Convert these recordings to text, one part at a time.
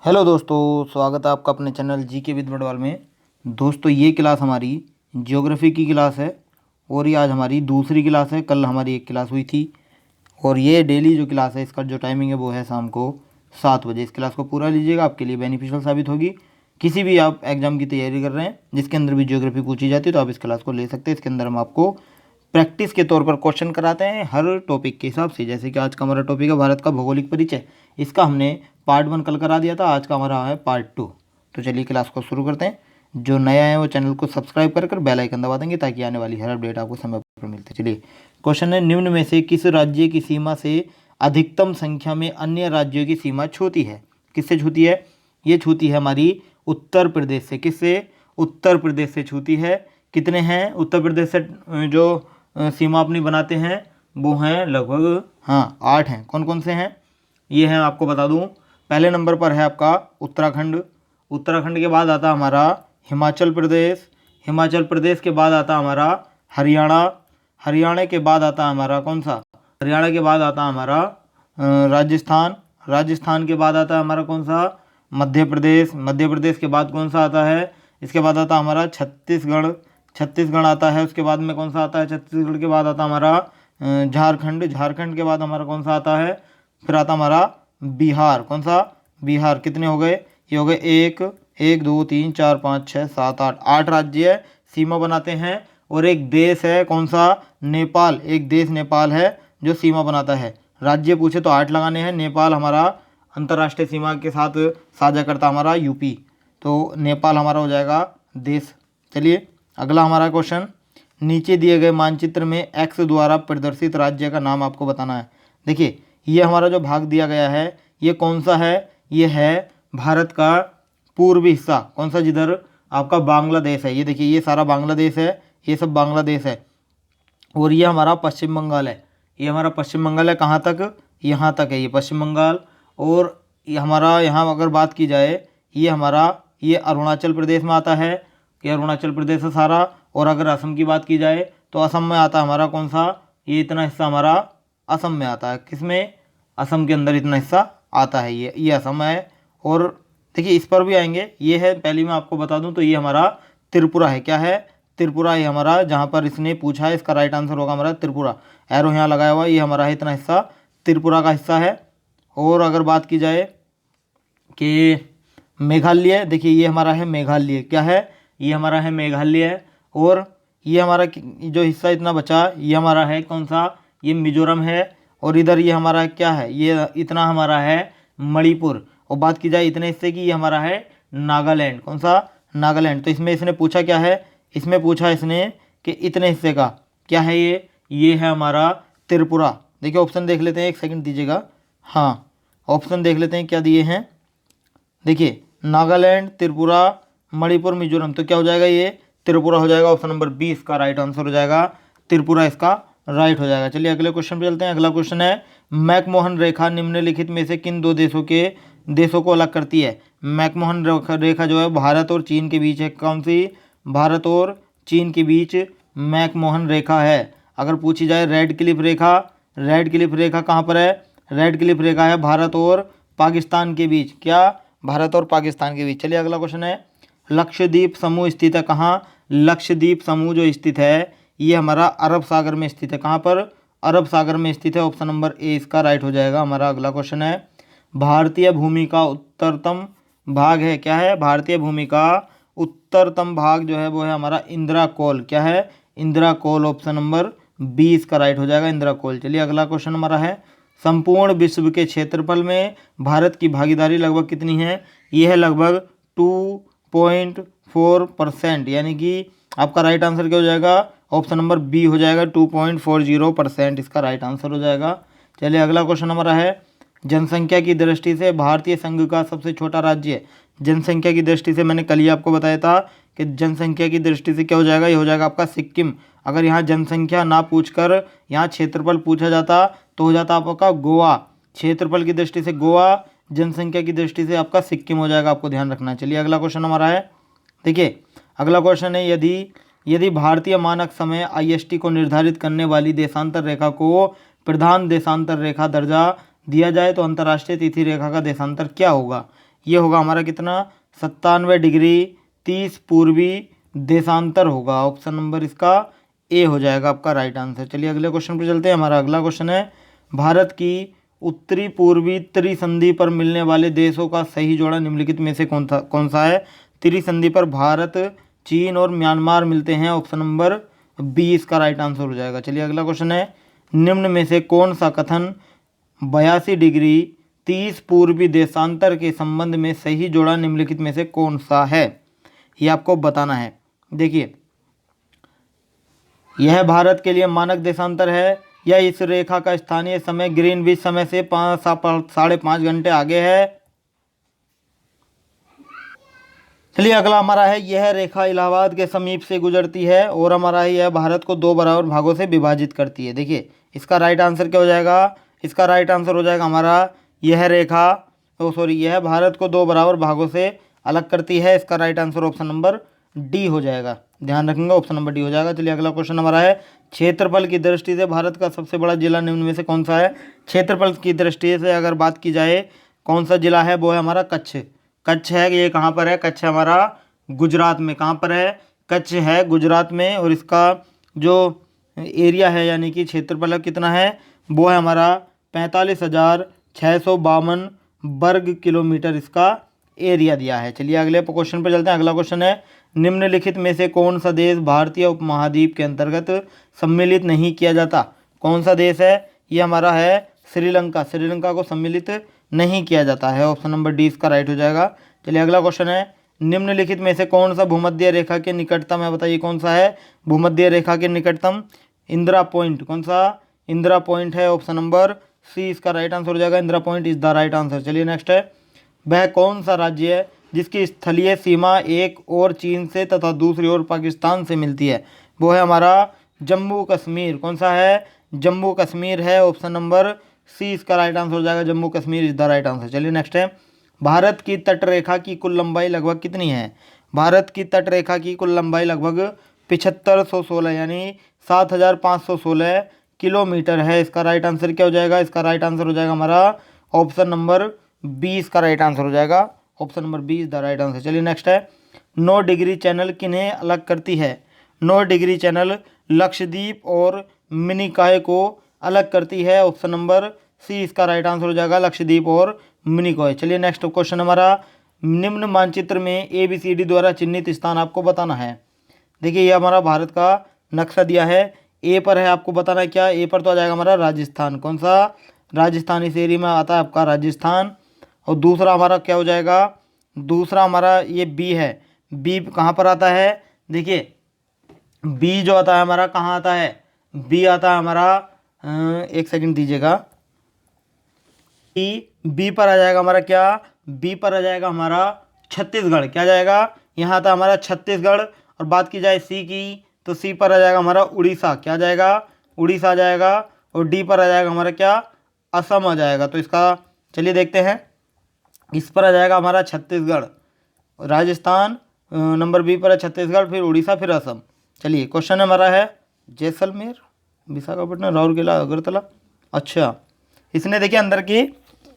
Hello दोस्तों, स्वागत है आपका अपने चैनल जीके विद बड़वाल में। दोस्तों, ये क्लास हमारी ज्योग्राफी की क्लास है और ये आज हमारी दूसरी क्लास है। कल हमारी एक क्लास हुई थी और ये डेली जो क्लास है इसका जो टाइमिंग है वो है शाम को 7 बजे। इस क्लास को पूरा लीजिएगा, आपके लिए बेनिफिशियल साबित होगी। किसी भी आप एग्ज़ाम की तैयारी कर रहे हैं जिसके अंदर भी ज्योग्राफी पूछी जाती है तो आप इस क्लास को ले सकते हैं। इसके अंदर हम आपको प्रैक्टिस के तौर पर क्वेश्चन कराते हैं हर टॉपिक के हिसाब से। जैसे कि आज का हमारा टॉपिक है भारत का भौगोलिक परिचय। इसका हमने पार्ट 1 कल करा दिया था, आज का हमारा है पार्ट 2। तो चलिए क्लास को शुरू करते हैं। जो नया है वो चैनल को सब्सक्राइब कर बेल आइकन दबा देंगे ताकि आने वाली हर अपडेट आपको समय पर मिलती है। चलिए, क्वेश्चन है, निम्न में से किस राज्य की सीमा से अधिकतम संख्या में अन्य राज्यों की सीमा छूती है? किससे छूती है? ये छूती है हमारी उत्तर प्रदेश से। किससे? उत्तर प्रदेश से छूती है। कितने हैं उत्तर प्रदेश से जो सीमा अपनी बनाते हैं? वो हैं लगभग 8 हैं। कौन कौन से हैं? ये हैं, आपको बता दूं। पहले नंबर पर है आपका उत्तराखंड। उत्तराखंड के बाद आता हमारा हिमाचल प्रदेश। हिमाचल प्रदेश के बाद आता हमारा हरियाणा। हरियाणा के बाद आता हमारा कौन सा? हरियाणा के बाद आता हमारा राजस्थान। राजस्थान के बाद आता है हमारा कौन सा? मध्य प्रदेश। मध्य प्रदेश के बाद कौन सा आता है? इसके बाद आता हमारा छत्तीसगढ़। छत्तीसगढ़ आता है। उसके बाद में कौन सा आता है? छत्तीसगढ़ के बाद आता हमारा झारखंड। झारखंड के बाद हमारा कौन सा आता है? फिर आता हमारा बिहार। कौन सा? बिहार। कितने हो गए? ये हो गए 1 2 3 4 5 6 7 8। 8 राज्य सीमा बनाते हैं और एक देश है कौन सा? नेपाल। एक देश नेपाल है जो सीमा बनाता है। राज्य पूछे तो 8 लगाने हैं। नेपाल हमारा अंतर्राष्ट्रीय सीमा के साथ साझा करता हमारा यूपी, तो नेपाल हमारा हो जाएगा देश। चलिए, अगला हमारा क्वेश्चन, नीचे दिए गए मानचित्र में एक्स द्वारा प्रदर्शित राज्य का नाम आपको बताना है। देखिए, ये हमारा जो भाग दिया गया है ये कौन सा है? ये है भारत का पूर्वी हिस्सा। कौन सा? जिधर आपका बांग्लादेश है। ये देखिए, ये सारा बांग्लादेश है, ये सब बांग्लादेश है। और ये हमारा पश्चिम बंगाल है। ये हमारा पश्चिम बंगाल है। कहाँ तक? यहाँ तक है ये पश्चिम बंगाल। और ये हमारा यहाँ अगर बात की जाए, ये हमारा ये अरुणाचल प्रदेश में आता है। ये अरुणाचल प्रदेश है सारा। और अगर असम की बात की जाए तो असम में आता है हमारा कौन सा? ये इतना हिस्सा हमारा असम में आता है। किसमें? असम के अंदर इतना हिस्सा आता है। ये असम है। और देखिए, इस पर भी आएंगे। ये है, पहली मैं आपको बता दूं तो ये हमारा त्रिपुरा है। क्या है? त्रिपुरा। ये हमारा जहाँ पर इसने पूछा है इसका राइट आंसर होगा हमारा त्रिपुरा। एरो यहाँ लगाया हुआ, ये हमारा है इतना हिस्सा त्रिपुरा का हिस्सा है। और अगर बात की जाए कि मेघालय, देखिए ये हमारा है मेघालय। क्या है? ये हमारा है मेघालय। और ये हमारा जो हिस्सा इतना बचा ये हमारा है कौन सा? ये मिजोरम है। और इधर ये हमारा क्या है? ये इतना हमारा है मणिपुर। और बात की जाए इतने हिस्से की, ये हमारा है नागालैंड। कौन सा? नागालैंड। तो इसमें इसने पूछा क्या है? इसमें पूछा इसने कि इतने हिस्से का क्या है? ये है हमारा त्रिपुरा। देखिए, ऑप्शन देख लेते हैं, एक सेकंड दीजिएगा। हाँ, ऑप्शन देख लेते हैं क्या दिए हैं। देखिए, नागालैंड, त्रिपुरा, मणिपुर, मिजोरम। तो क्या हो जाएगा? ये त्रिपुरा हो जाएगा। ऑप्शन नंबर 20 का राइट आंसर हो जाएगा त्रिपुरा, इसका राइट हो जाएगा। चलिए, अगले क्वेश्चन पे चलते हैं। अगला क्वेश्चन है, मैकमोहन रेखा निम्नलिखित में से किन दो देशों को अलग करती है? मैकमोहन रेखा जो है भारत और चीन के बीच है। कौन सी? भारत और चीन के बीच मैकमोहन रेखा है। अगर पूछी जाए रेड क्लिफ रेखा, रेड क्लिफ रेखा कहाँ पर है? रेड क्लिफ रेखा है भारत और पाकिस्तान के बीच। क्या? भारत और पाकिस्तान के बीच। चलिए, अगला क्वेश्चन है, लक्षद्वीप समूह स्थित है कहाँ? लक्षद्वीप समूह जो स्थित है ये हमारा अरब सागर में स्थित है। कहाँ पर? अरब सागर में स्थित है। ऑप्शन नंबर ए इसका राइट हो जाएगा हमारा। अगला क्वेश्चन है, भारतीय भूमि का उत्तरतम भाग है। क्या है? भारतीय भूमि का उत्तरतम भाग जो है वो है हमारा इंदिरा कोल। क्या है? इंदिरा कोल। ऑप्शन नंबर 20 का राइट हो जाएगा इंदिरा कोल। चलिए, अगला क्वेश्चन हमारा है, संपूर्ण विश्व के क्षेत्रफल में भारत की भागीदारी लगभग कितनी है? ये है लगभग 2.4%। यानी कि आपका राइट आंसर क्या हो जाएगा? ऑप्शन नंबर बी हो जाएगा 2.40%, इसका राइट आंसर हो जाएगा। चलिए, अगला क्वेश्चन हमारा है, जनसंख्या की दृष्टि से भारतीय संघ का सबसे छोटा राज्य। जनसंख्या की दृष्टि से मैंने कल ही आपको बताया था कि जनसंख्या की दृष्टि से क्या हो जाएगा? ये हो जाएगा आपका सिक्किम। अगर यहाँ जनसंख्या ना पूछकर यहाँ क्षेत्रफल पूछा जाता तो हो जाता आपका गोवा। क्षेत्रफल की दृष्टि से गोवा, जनसंख्या की दृष्टि से आपका सिक्किम हो जाएगा। आपको ध्यान रखना है। चलिए, अगला क्वेश्चन हमारा है, देखिए अगला क्वेश्चन है, यदि भारतीय मानक समय IST को निर्धारित करने वाली देशांतर रेखा को प्रधान देशांतर रेखा दर्जा दिया जाए तो अंतर्राष्ट्रीय तिथि रेखा का देशांतर क्या होगा? ये होगा हमारा कितना 97 डिग्री 30 पूर्वी देशांतर होगा। ऑप्शन नंबर इसका ए हो जाएगा आपका राइट आंसर। चलिए अगले क्वेश्चन पे चलते हैं। हमारा अगला क्वेश्चन है, भारत की उत्तरी पूर्वी त्रिसंधि पर मिलने वाले देशों का सही जोड़ा निम्नलिखित में से कौन सा है। त्रिसंधि पर भारत, चीन और म्यांमार मिलते हैं। ऑप्शन नंबर बी इसका राइट आंसर हो जाएगा। चलिए अगला क्वेश्चन है, निम्न में से कौन सा कथन 82 डिग्री 30 पूर्वी देशांतर के संबंध में सही जोड़ा निम्नलिखित में से कौन सा है, ये आपको बताना है। देखिए, यह भारत के लिए मानक देशांतर है या इस रेखा का स्थानीय समय ग्रीनविच समय से 5.5 घंटे आगे है। चलिए अगला हमारा है, यह रेखा इलाहाबाद के समीप से गुजरती है और हमारा यह भारत को 2 बराबर भागों से विभाजित करती है। देखिए इसका राइट आंसर क्या हो जाएगा, इसका राइट आंसर हो जाएगा हमारा यह रेखा यह भारत को 2 बराबर भागों से अलग करती है। इसका right answer option number D हो जाएगा। ध्यान रखेंगे, ऑप्शन नंबर डी हो जाएगा। चलिए अगला क्वेश्चन हमारा है, क्षेत्रफल की दृष्टि से भारत का सबसे बड़ा जिला निम्न में से कौन सा है। क्षेत्रफल की दृष्टि से अगर बात की जाए कौन सा जिला है, वो है हमारा कच्छ। कच्छ है, ये कहाँ पर है, कच्छ हमारा गुजरात में। कहाँ पर है, कच्छ है गुजरात में। और इसका जो एरिया है यानी कि क्षेत्रफल कितना है, वो है हमारा 45,652 वर्ग किलोमीटर इसका एरिया दिया है। चलिए अगले क्वेश्चन पर चलते हैं। अगला क्वेश्चन है, निम्नलिखित में से कौन सा देश भारतीय उपमहाद्वीप के अंतर्गत सम्मिलित नहीं किया जाता। कौन सा देश है, ये हमारा है श्रीलंका। श्रीलंका को सम्मिलित नहीं किया जाता है। ऑप्शन नंबर डी इसका राइट हो जाएगा। चलिए अगला क्वेश्चन है, निम्नलिखित में से कौन सा भूमध्य रेखा के निकटतम है, बताइए कौन सा है भूमध्य रेखा के निकटतम। इंदिरा पॉइंट, कौन सा इंदिरा पॉइंट है। ऑप्शन नंबर सी इसका राइट आंसर हो जाएगा। Indira point is the right answer. चलिए नेक्स्ट है, वह कौन सा राज्य है जिसकी स्थलीय सीमा एक और चीन से तथा दूसरी ओर पाकिस्तान से मिलती है। वो है हमारा जम्मू कश्मीर। कौन सा है, जम्मू कश्मीर है। ऑप्शन नंबर सी इसका राइट आंसर हो जाएगा। Jammu Kashmir is the right answer. चलिए नेक्स्ट है, भारत की तटरेखा की कुल लंबाई लगभग कितनी है। भारत की तटरेखा की कुल लंबाई लगभग 7516 यानी 7516 किलोमीटर है। इसका राइट आंसर क्या हो जाएगा, इसका राइट आंसर हो जाएगा हमारा ऑप्शन नंबर बी इसका राइट आंसर हो जाएगा। Option number B is the right answer. चलिए नेक्स्ट है, 9 डिग्री चैनल किन्हें अलग करती है। 9 डिग्री चैनल लक्षद्वीप और मिनिकॉय को अलग करती है। ऑप्शन नंबर सी इसका राइट आंसर हो जाएगा, लक्षद्वीप और मिनिकॉय। चलिए नेक्स्ट क्वेश्चन हमारा, निम्न मानचित्र में ABCD द्वारा चिन्हित स्थान आपको बताना है। देखिए ये हमारा भारत का नक्शा दिया है। ए पर है, आपको बताना है क्या, ए पर तो आ जाएगा हमारा राजस्थान। कौन सा, राजस्थान इस एरिया में आता है आपका राजस्थान। और दूसरा हमारा क्या हो जाएगा, दूसरा हमारा ये बी है। बी कहाँ पर आता है, देखिए बी जो आता है हमारा कहाँ आता है, बी आता है हमारा एक सेकंड दीजिएगा, बी पर आ जाएगा हमारा क्या, बी पर आ जाएगा हमारा छत्तीसगढ़। क्या जाएगा, यहाँ आता हमारा छत्तीसगढ़। और बात की जाए सी की तो सी पर आ जाएगा हमारा उड़ीसा। क्या जाएगा, उड़ीसा आ जाएगा। और डी पर आ जाएगा हमारा क्या, असम आ जाएगा। तो इसका चलिए देखते हैं, इस पर आ जाएगा हमारा छत्तीसगढ़, राजस्थान नंबर बी पर है छत्तीसगढ़, फिर उड़ीसा, फिर असम। चलिए क्वेश्चन हमारा है, जैसलमेर, विशाखापट्टनम, राउरकेला, अगरतला। अच्छा, इसने देखिए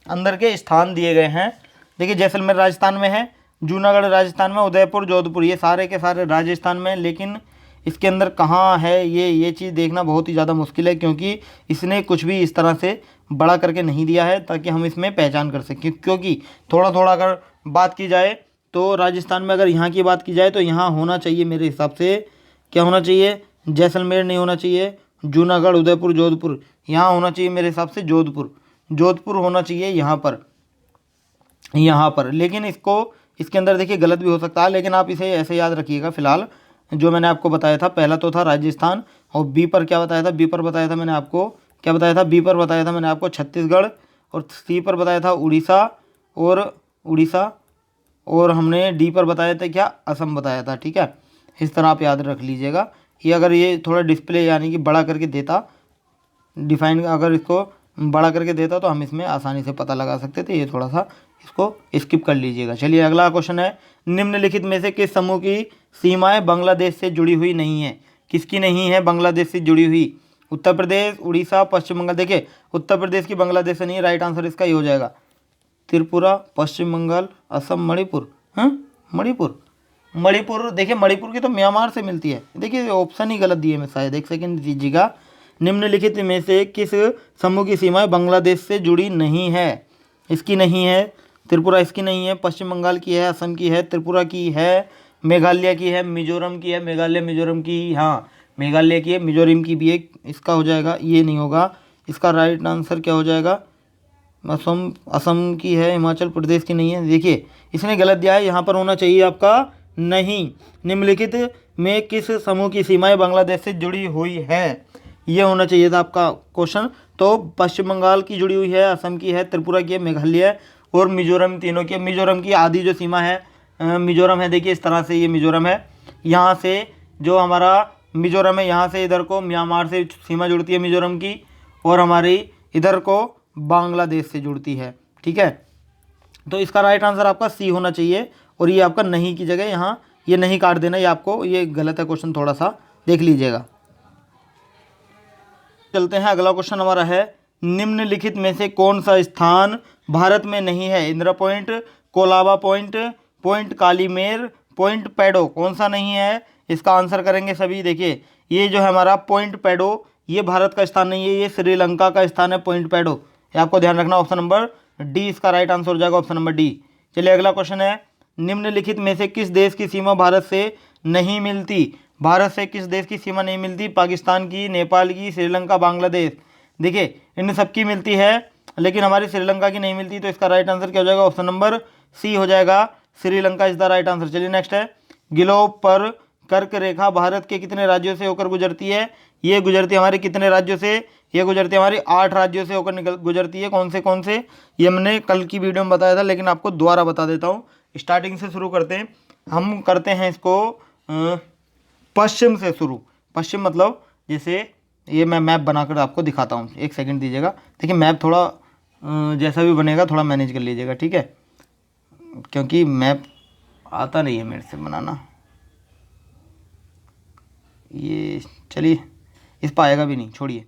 अंदर के स्थान दिए गए हैं। देखिए जैसलमेर राजस्थान में है, जूनागढ़ राजस्थान में, उदयपुर, जोधपुर ये सारे के सारे राजस्थान में। लेकिन इसके अंदर कहाँ है ये चीज़ देखना बहुत ही ज़्यादा मुश्किल है, क्योंकि इसने कुछ भी इस तरह से बड़ा करके नहीं दिया है ताकि हम इसमें पहचान कर सकें। क्योंकि थोड़ा थोड़ा अगर बात की जाए तो राजस्थान में अगर यहाँ की बात की जाए तो यहाँ होना चाहिए मेरे हिसाब से, क्या होना चाहिए, जैसलमेर नहीं होना चाहिए, जूनागढ़, उदयपुर, जोधपुर, यहाँ होना चाहिए मेरे हिसाब से जोधपुर होना चाहिए यहाँ पर। लेकिन इसके अंदर देखिए गलत भी हो सकता है, लेकिन आप इसे ऐसे याद रखिएगा। फिलहाल जो मैंने आपको बताया था, पहला तो था राजस्थान, और बी पर क्या बताया था, बी पर बताया था मैंने आपको, क्या बताया था, बी पर बताया था मैंने आपको छत्तीसगढ़, और सी पर बताया था उड़ीसा, और हमने डी पर बताया था क्या, असम बताया था। ठीक है, इस तरह आप याद रख लीजिएगा। ये अगर ये थोड़ा डिस्प्ले यानी कि बड़ा करके देता, डिफाइन अगर इसको बड़ा करके देता तो हम इसमें आसानी से पता लगा सकते थे। ये थोड़ा सा इसको स्किप कर लीजिएगा। चलिए अगला क्वेश्चन है, निम्नलिखित में से किस समूह की सीमाएं बांग्लादेश से जुड़ी हुई नहीं है। किसकी नहीं है बांग्लादेश से जुड़ी हुई, उत्तर प्रदेश, उड़ीसा, पश्चिम बंगाल। देखिए उत्तर प्रदेश की बांग्लादेश से नहीं, राइट आंसर इसका ये हो जाएगा। त्रिपुरा, पश्चिम बंगाल, असम, मणिपुर। हाँ, मणिपुर देखिए, मणिपुर की तो म्यांमार से मिलती है। देखिए ऑप्शन ही गलत दिए मैं शायद, एक सेकंड दीजिएगा। निम्नलिखित में से किस समूह की सीमाएं बांग्लादेश से जुड़ी नहीं है? इसकी नहीं है, त्रिपुरा इसकी नहीं है, पश्चिम बंगाल की है, असम की है, त्रिपुरा की है, मेघालय की है, मिजोरम की है, मेघालय मिजोरम की, हाँ मेघालय की है, मिजोरम की भी है। इसका हो जाएगा, ये नहीं होगा। इसका राइट आंसर क्या हो जाएगा? असम की है, हिमाचल प्रदेश की नहीं है। देखिए इसने गलत दिया है, यहाँ पर होना चाहिए आपका नहीं। निम्नलिखित में किस समूह की सीमाएं बांग्लादेश से जुड़ी हुई है, ये होना चाहिए था आपका क्वेश्चन। तो पश्चिम बंगाल की जुड़ी हुई है, असम की है, त्रिपुरा की है, मेघालय और मिजोरम, तीनों की। मिजोरम की आधी जो सीमा है मिजोरम है, देखिए इस तरह से ये मिजोरम है। यहाँ से जो हमारा मिजोरम है, यहाँ से इधर को म्यांमार से सीमा जुड़ती है मिजोरम की, और हमारी इधर को बांग्लादेश से जुड़ती है। ठीक है, तो इसका राइट आंसर आपका सी होना चाहिए, और ये आपका नहीं की जगह यहाँ ये नहीं काट देना, ये आपको ये गलत है क्वेश्चन, थोड़ा सा देख लीजिएगा। चलते हैं, अगला क्वेश्चन हमारा है, निम्नलिखित में से कौन सा स्थान भारत में नहीं है? Indira point, Colaba point, point Calimere, point Pedro, कौन सा नहीं है? इसका आंसर करेंगे सभी। देखिए ये जो है हमारा पॉइंट पैडो, ये भारत का स्थान नहीं है, ये श्रीलंका का स्थान है पॉइंट पैडो, ये आपको ध्यान रखना। ऑप्शन नंबर डी इसका राइट आंसर हो जाएगा, ऑप्शन नंबर डी। चलिए अगला क्वेश्चन है, निम्नलिखित में से किस देश की सीमा भारत से नहीं मिलती? भारत से किस देश की सीमा नहीं मिलती? पाकिस्तान की, नेपाल की, श्रीलंका, बांग्लादेश। देखिए इन सबकी मिलती है, लेकिन हमारी श्रीलंका की नहीं मिलती, तो इसका राइट आंसर क्या हो जाएगा? ऑप्शन नंबर सी हो जाएगा, Sri Lanka is the right answer. चलिए नेक्स्ट है, ग्लोब पर कर्क रेखा भारत के कितने राज्यों से होकर गुजरती है? ये गुजरती है हमारे कितने राज्यों से? ये गुजरती है हमारी 8 राज्यों से होकर गुजरती है। कौन से? ये हमने कल की वीडियो में बताया था, लेकिन आपको दोबारा बता देता हूँ। स्टार्टिंग से शुरू करते हैं, हम करते हैं इसको पश्चिम से शुरू। पश्चिम मतलब जैसे ये मैं मैप बनाकर आपको दिखाता हूँ, एक सेकंड दीजिएगा। देखिए मैप थोड़ा जैसा भी बनेगा थोड़ा मैनेज कर लीजिएगा, ठीक है, क्योंकि मैप आता नहीं है मेरे से बनाना। ये चलिए इस पर आएगा भी नहीं, छोड़िए,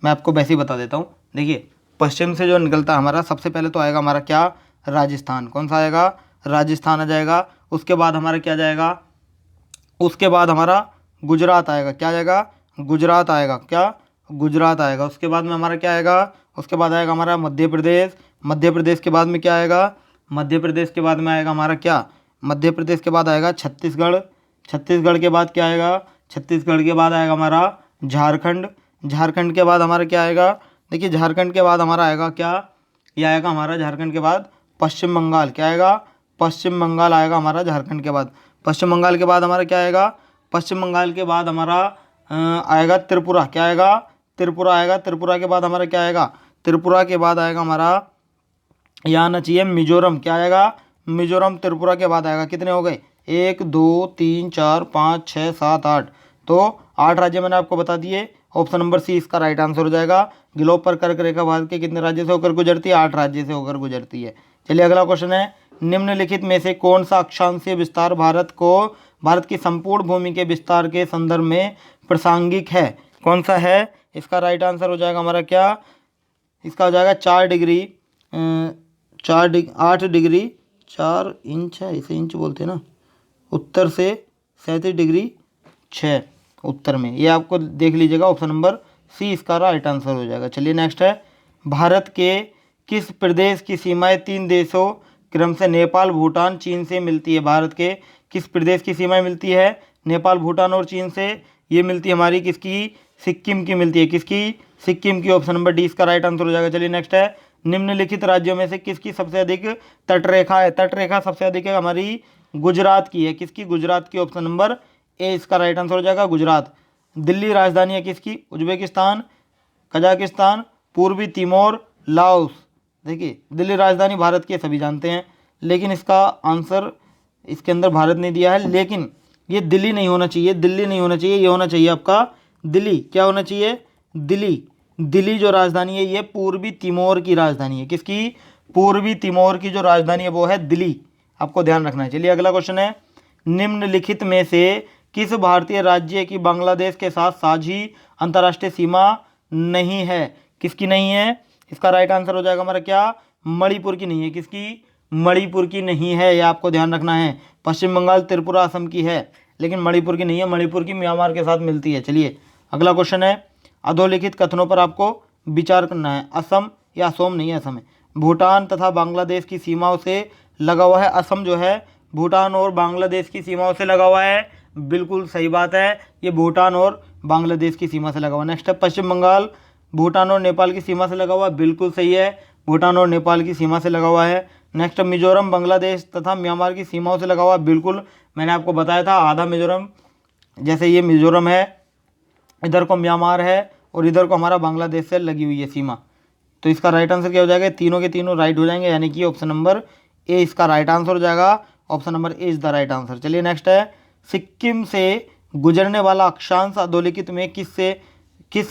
मैं आपको वैसे ही बता देता हूँ। देखिए पश्चिम से जो निकलता है हमारा, सबसे पहले तो आएगा हमारा क्या? राजस्थान। कौन सा आएगा? राजस्थान आ जाएगा। उसके बाद हमारा क्या जाएगा? उसके बाद हमारा गुजरात आएगा। क्या आएगा? गुजरात आएगा। क्या? गुजरात आएगा। उसके बाद में हमारा क्या आएगा? उसके बाद आएगा हमारा मध्य प्रदेश। मध्य प्रदेश के बाद में क्या आएगा? मध्य प्रदेश के बाद में आएगा हमारा क्या? मध्य प्रदेश के बाद आएगा छत्तीसगढ़। छत्तीसगढ़ के बाद क्या आएगा? छत्तीसगढ़ के बाद आएगा हमारा झारखंड। झारखंड के बाद हमारा क्या आएगा? देखिए झारखंड के बाद हमारा आएगा क्या? ये आएगा हमारा झारखंड के बाद पश्चिम बंगाल। क्या आएगा? पश्चिम बंगाल आएगा हमारा झारखंड के बाद। पश्चिम बंगाल के बाद हमारा क्या आएगा? पश्चिम बंगाल के बाद हमारा आएगा त्रिपुरा। क्या आएगा? त्रिपुरा आएगा। त्रिपुरा के बाद हमारा क्या आएगा? त्रिपुरा के बाद आएगा हमारा, यहाँ आना चाहिए मिजोरम। क्या आएगा? मिजोरम त्रिपुरा के बाद आएगा। कितने हो गए? 1 2 3 4 5 6 7 8, तो 8 राज्य मैंने आपको बता दिए। ऑप्शन नंबर सी इसका राइट आंसर हो जाएगा। ग्लोब पर कर्क रेखा भारत के कितने राज्य से होकर गुजरती है? 8 राज्य से होकर गुजरती है। चलिए अगला क्वेश्चन है, निम्नलिखित में से कौन सा अक्षांशीय विस्तार भारत की संपूर्ण भूमि के विस्तार के संदर्भ में प्रासंगिक है? कौन सा है? इसका राइट आंसर हो जाएगा हमारा क्या? इसका हो जाएगा 8 डिग्री 4 इंच है, इसे इंच बोलते हैं ना, उत्तर से 37 डिग्री 6 उत्तर में। ये आपको देख लीजिएगा, ऑप्शन नंबर सी इसका राइट आंसर हो जाएगा। चलिए नेक्स्ट है, भारत के किस प्रदेश की सीमाएं 3 देशों क्रम से नेपाल, भूटान, चीन से मिलती है? भारत के किस प्रदेश की सीमाएं मिलती है? नेपाल, भूटान और चीन से। ये मिलती है हमारी किसकी? सिक्किम की मिलती है। किसकी? सिक्किम की। ऑप्शन नंबर डी इसका राइट आंसर हो जाएगा। चलिए नेक्स्ट है, निम्नलिखित राज्यों में से किसकी सबसे अधिक तटरेखा है? तटरेखा सबसे अधिक है हमारी गुजरात की है। किसकी? गुजरात की। ऑप्शन नंबर ए इसका राइट आंसर हो जाएगा, गुजरात। दिल्ली राजधानी है किसकी? उज्बेकिस्तान, कजाकिस्तान, पूर्वी तिमोर, लाओस। देखिए दिल्ली राजधानी भारत की सभी जानते हैं, लेकिन इसका आंसर इसके अंदर भारत ने दिया है, लेकिन ये दिल्ली नहीं होना चाहिए। दिल्ली नहीं होना चाहिए, ये होना चाहिए आपका दिल्ली। क्या होना चाहिए? दिल्ली। दिल्ली जो राजधानी है ये पूर्वी तिमोर की राजधानी है। किसकी? पूर्वी तिमोर की जो राजधानी है वो है दिल्ली, आपको ध्यान रखना है। चलिए अगला क्वेश्चन है, निम्नलिखित में से किस भारतीय राज्य की बांग्लादेश के साथ साझी अंतर्राष्ट्रीय सीमा नहीं है? किसकी नहीं है? इसका राइट आंसर हो जाएगा हमारा क्या? मणिपुर की नहीं है। किसकी? मणिपुर की नहीं है, ये आपको ध्यान रखना है। पश्चिम बंगाल, त्रिपुरा, असम की है, लेकिन मणिपुर की नहीं है। मणिपुर की म्यांमार के साथ मिलती है। चलिए अगला क्वेश्चन है, अधोलिखित कथनों पर आपको विचार करना है। असम या असोम नहीं है, असम है। भूटान तथा बांग्लादेश की सीमाओं से लगा हुआ है। असम जो है भूटान और बांग्लादेश की सीमाओं से लगा हुआ है। बिल्कुल सही बात है, ये भूटान और बांग्लादेश की सीमा से लगा हुआ है। नेक्स्ट है पश्चिम बंगाल, भूटान और नेपाल की सीमा से लगा हुआ है। बिल्कुल सही है, भूटान और नेपाल की सीमा से लगा हुआ है। नेक्स्ट मिजोरम बांग्लादेश तथा म्यांमार की सीमाओं से लगा हुआ है। बिल्कुल, मैंने आपको बताया था आधा मिजोरम, जैसे ये मिजोरम है, इधर को म्यांमार है और इधर को हमारा बांग्लादेश से लगी हुई है सीमा। तो इसका राइट आंसर क्या हो जाएगा? तीनों के तीनों राइट हो जाएंगे, यानी कि ऑप्शन नंबर ए इसका राइट आंसर हो जाएगा। Option number A is the right answer. चलिए नेक्स्ट है, सिक्किम से गुजरने वाला अक्षांश अधोलिखित में किस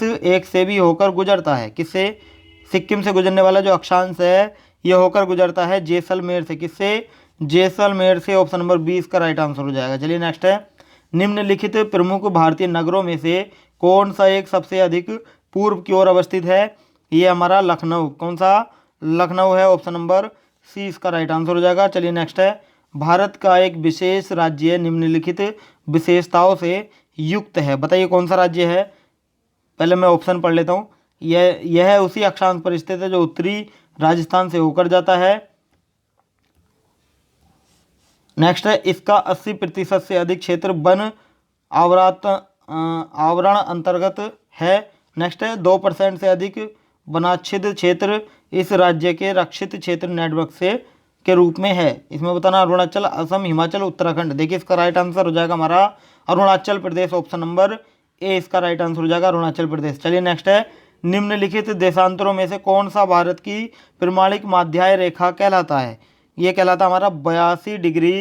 एक से भी होकर गुजरता है? किससे? सिक्किम से गुजरने वाला जो अक्षांश है ये होकर गुजरता है जैसलमेर से। किससे? जैसलमेर से। ऑप्शन नंबर बी इसका राइट आंसर हो जाएगा। चलिए नेक्स्ट है, निम्नलिखित प्रमुख भारतीय नगरों में से कौन सा एक सबसे अधिक पूर्व की ओर अवस्थित है? ये हमारा लखनऊ। कौन सा? लखनऊ है। ऑप्शन नंबर सी इसका राइट आंसर हो जाएगा। चलिए नेक्स्ट है, भारत का एक विशेष राज्य निम्नलिखित विशेषताओं से युक्त है। बताइए कौन सा राज्य है? पहले मैं ऑप्शन पढ़ लेता हूँ। यह उसी अक्षांश पर स्थित है जो उत्तरी राजस्थान से होकर जाता है। नेक्स्ट है, इसका 80% से अधिक क्षेत्र वन आवरण अंतर्गत है। नेक्स्ट है, 2% से अधिक वनाच्छिद क्षेत्र इस राज्य के रक्षित क्षेत्र नेटवर्क से के रूप में है। इसमें बताना अरुणाचल, असम, हिमाचल, उत्तराखंड। देखिए इसका राइट आंसर हो जाएगा हमारा Arunachal Pradesh. Option number A इसका राइट आंसर हो जाएगा, अरुणाचल प्रदेश। चलिए नेक्स्ट है, निम्नलिखित देशांतरों में से कौन सा भारत की प्रमाणिक माध्याय रेखा कहलाता है? ये कहलाता हमारा 82 डिग्री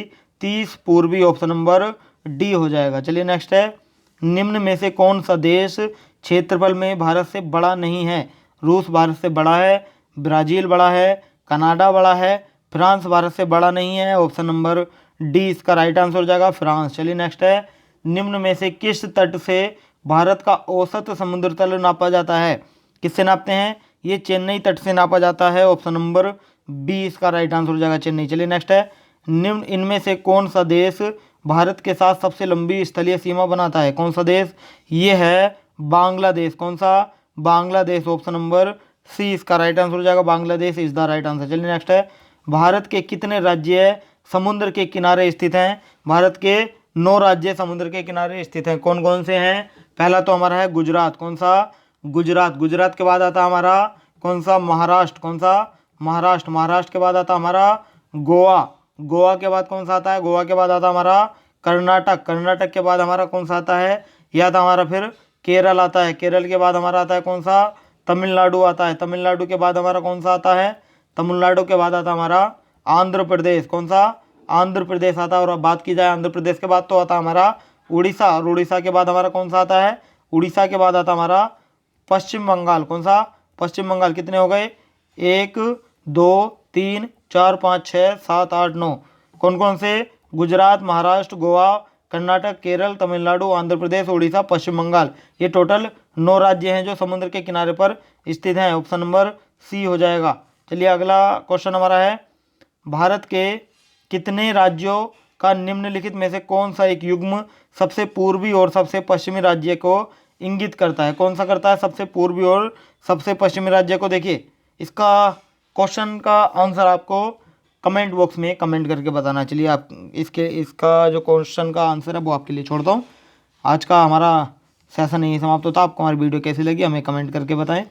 30 पूर्वी। ऑप्शन नंबर डी हो जाएगा। चलिए नेक्स्ट है, निम्न में से कौन सा देश क्षेत्रफल में भारत से बड़ा नहीं है? रूस भारत से बड़ा है, ब्राज़ील बड़ा है, कनाडा बड़ा है, फ्रांस भारत से बड़ा नहीं है। ऑप्शन नंबर डी इसका राइट आंसर हो जाएगा, फ्रांस। चलिए नेक्स्ट है, निम्न में से किस तट से भारत का औसत समुद्र तल नापा जाता है? किससे नापते हैं? ये चेन्नई तट से नापा जाता है। ऑप्शन नंबर बी इसका राइट आंसर हो जाएगा, चेन्नई। चलिए नेक्स्ट है, निम्न इनमें से कौन सा देश भारत के साथ सबसे लंबी स्थलीय सीमा बनाता है? कौन सा देश? ये है बांग्लादेश। कौन सा? बांग्लादेश। ऑप्शन नंबर सी इसका राइट आंसर हो जाएगा, Bangladesh is the right answer. चलिए नेक्स्ट है, भारत के कितने राज्य समुद्र के किनारे स्थित हैं? भारत के 9 राज्य समुद्र के किनारे स्थित हैं। कौन कौन से हैं? पहला तो हमारा है गुजरात। कौन सा? गुजरात। गुजरात के बाद आता हमारा कौन सा? महाराष्ट्र। कौन सा? महाराष्ट्र। महाराष्ट्र के बाद आता हमारा गोवा। गोवा के बाद कौन सा आता है? गोवा के बाद आता हमारा कर्नाटक। कर्नाटक के बाद हमारा कौन सा आता है? यह आता हमारा फिर केरल आता है। केरल के बाद हमारा आता है कौन सा? तमिलनाडु आता है। तमिलनाडु के बाद हमारा कौन सा आता है? तमिलनाडु के बाद आता हमारा आंध्र प्रदेश। कौन सा? आंध्र प्रदेश आता है। और अब बात की जाए आंध्र प्रदेश के बाद तो आता हमारा उड़ीसा। और उड़ीसा के बाद हमारा कौन सा आता है? उड़ीसा के बाद आता हमारा पश्चिम बंगाल। कौन सा? पश्चिम बंगाल। कितने हो गए? 1 2 3 4 5 6 7 8 9। कौन कौन से? गुजरात, महाराष्ट्र, गोवा, कर्नाटक, केरल, तमिलनाडु, आंध्र प्रदेश, उड़ीसा, पश्चिम बंगाल। ये टोटल 9 राज्य हैं जो समुद्र के किनारे पर स्थित हैं। ऑप्शन नंबर सी हो जाएगा। चलिए अगला क्वेश्चन हमारा है, भारत के कितने राज्यों का निम्नलिखित में से कौन सा एक युग्म सबसे पूर्वी और सबसे पश्चिमी राज्य को इंगित करता है? कौन सा करता है? सबसे पूर्वी और सबसे पश्चिमी राज्य को। देखिए इसका क्वेश्चन का आंसर आपको कमेंट बॉक्स में कमेंट करके बताना। चलिए आप इसका जो क्वेश्चन का आंसर है वो आपके लिए छोड़ता हूँ। आज का हमारा सेशन यही समाप्त होता है। आपको हमारी वीडियो कैसी लगी हमें कमेंट करके बताएं।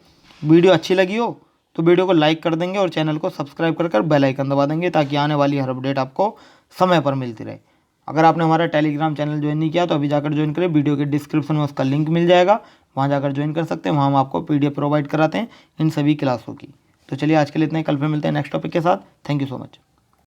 वीडियो अच्छी लगी हो तो वीडियो को लाइक कर देंगे और चैनल को सब्सक्राइब कर बेल आइकन दबा देंगे ताकि आने वाली हर अपडेट आपको समय पर मिलती रहे। अगर आपने हमारा टेलीग्राम चैनल ज्वाइन नहीं किया तो अभी जाकर ज्वाइन करें। वीडियो के डिस्क्रिप्शन में उसका लिंक मिल जाएगा, वहाँ जाकर ज्वाइन कर सकते हैं। वहाँ हम आपको PDF प्रोवाइड कराते हैं इन सभी क्लासों की। तो चलिए आज के लिए इतना ही, कल फिर मिलते हैं नेक्स्ट टॉपिक के साथ। Thank you so much.